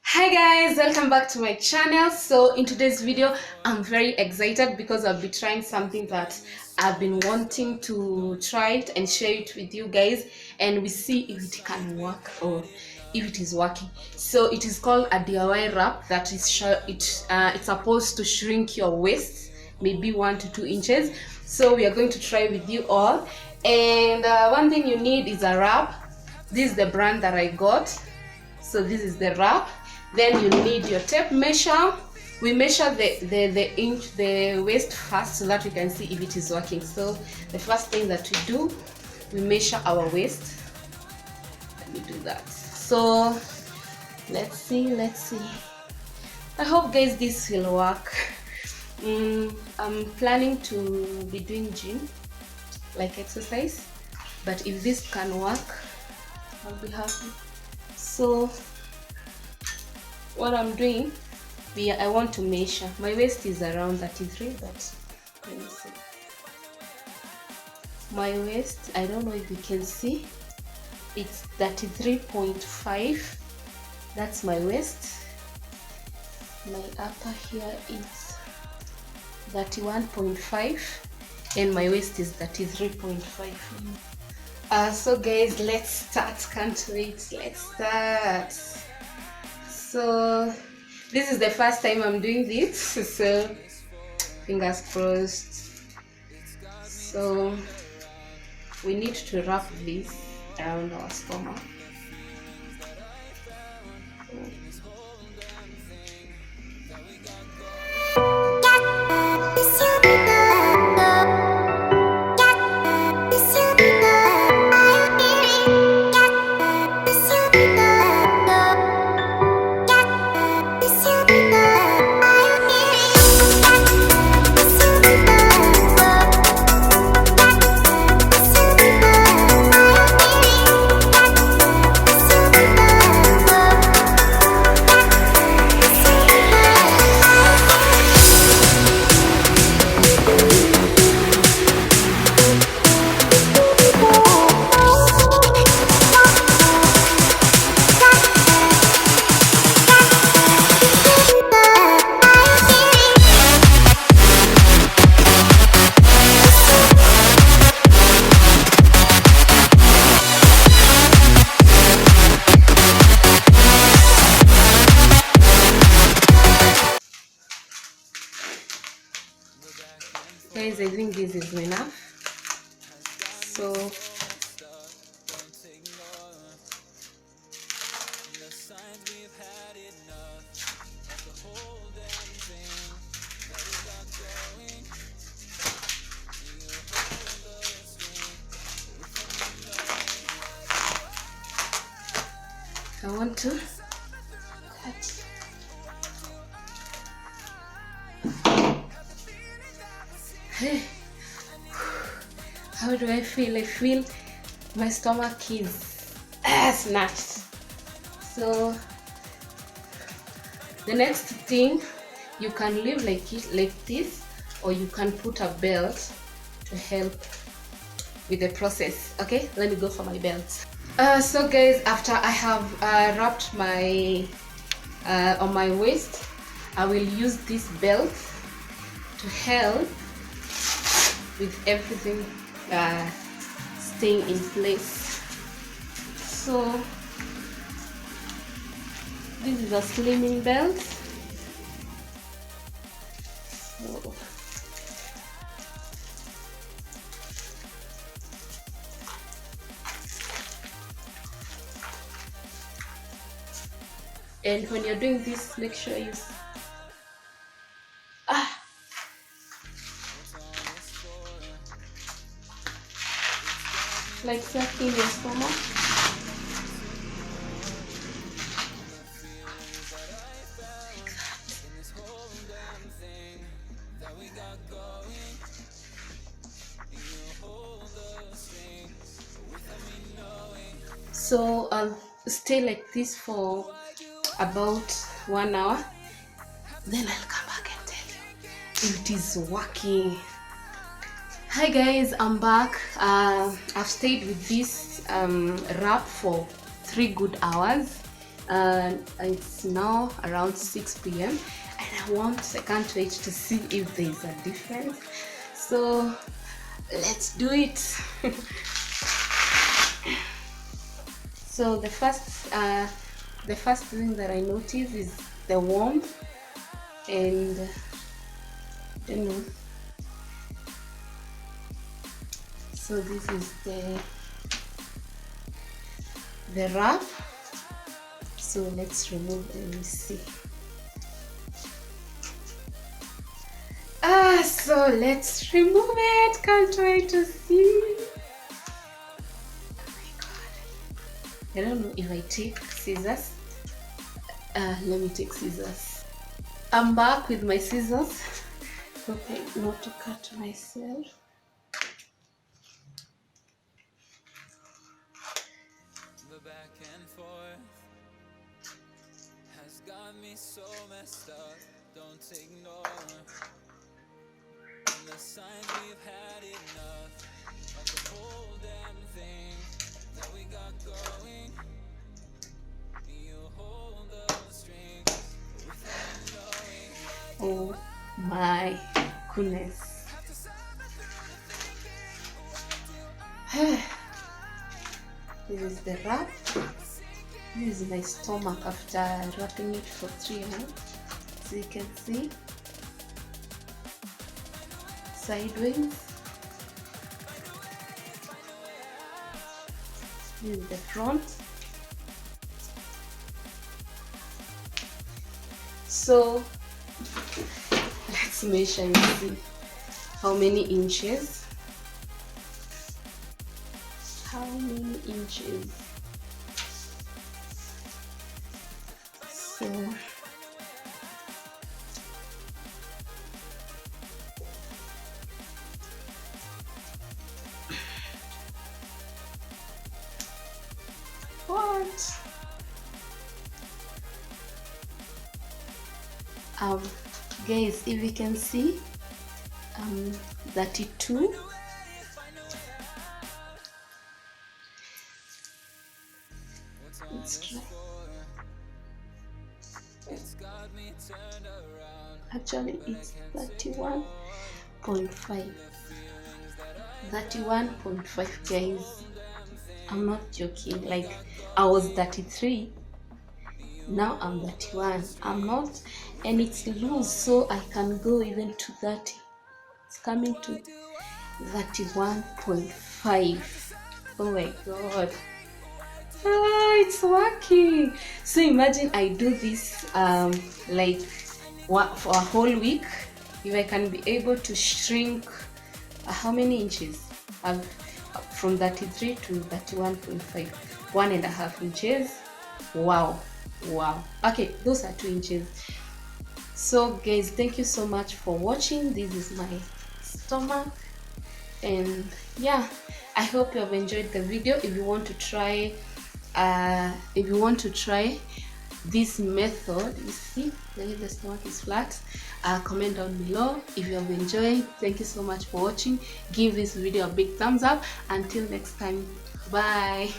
Hi guys, welcome back to my channel. So in today's video I'm very excited because I'll be trying something that I've been wanting to try it and share it with you guys, and we see if it can work or if it is working. So it is called a DIY wrap that is it's supposed to shrink your waist maybe 1 to 2 inches. So we are going to try with you all, and one thing you need is a wrap. This is the brand that I got. So this is the wrap. Then you need your tape measure. We measure the waist first so that we can see if it is working. So the first thing that we do, we measure our waist. Let me do that. So let's see. I hope guys this will work. I'm planning to be doing gym, like exercise, but if this can work, I'll be happy. So what I'm doing, I want to measure. My waist is around 33, but let me see. My waist, I don't know if you can see, it's 33.5. That's my waist. My upper here is 31.5 and my waist is 33.5. So guys, let's start. Can't wait. Let's start. So this is the first time I'm doing this, so fingers crossed. So we need to wrap this around our stomach. Guys, I think this is enough. So I want to cut. Hey, how do I feel? I feel my stomach is snatched. So the next thing, you can leave like this, or you can put a belt to help with the process. Okay, let me go for my belt. So guys, after I have wrapped my on my waist, I will use this belt to help with everything staying in place. So this is a slimming belt. So and when you're doing this, make sure you like sucking your stomach. So stay like this for about 1 hour, then I'll come back and tell you if it is working. Hi guys, I'm back. I've stayed with this wrap for 3 good hours, It's now around 6 p.m. and I can't wait to see if there is a difference. So let's do it. So the first thing that I notice is the warmth, and I don't know. So this is the wrap. So let's remove it and see. So let's remove it. Can't wait to see. Oh my god. I don't know if I take scissors. Let me take scissors. I'm back with my scissors. Okay, not to cut myself. The back and forth has got me so messed up. Don't ignore the signs we've had enough of the whole damn thing that we got going. You hold the strings without knowing. Oh my goodness. This is the wrap. This is my stomach after wrapping it for 3 hours. So you can see sideways. This is the front. So let's measure and see how many inches. How many inches? So what? Guys, if you can see, 32. Let's try. Actually, it's 31.5. 31.5, guys. I'm not joking. Like, I was 33. Now I'm 31. I'm not, and it's loose, so I can go even to 30. It's coming to 31.5. Oh my god. It's working. So imagine I do this like for a whole week. If I can be able to shrink how many inches? From 33 to 31.5, 1.5 inches. Wow. Okay, those are 2 inches. So guys, thank you so much for watching. This is my stomach, and yeah, I hope you have enjoyed the video. If you want to try this method, you see the stomach is flat, comment down below if you have enjoyed. Thank you so much for watching. Give this video a big thumbs up. Until next time, bye.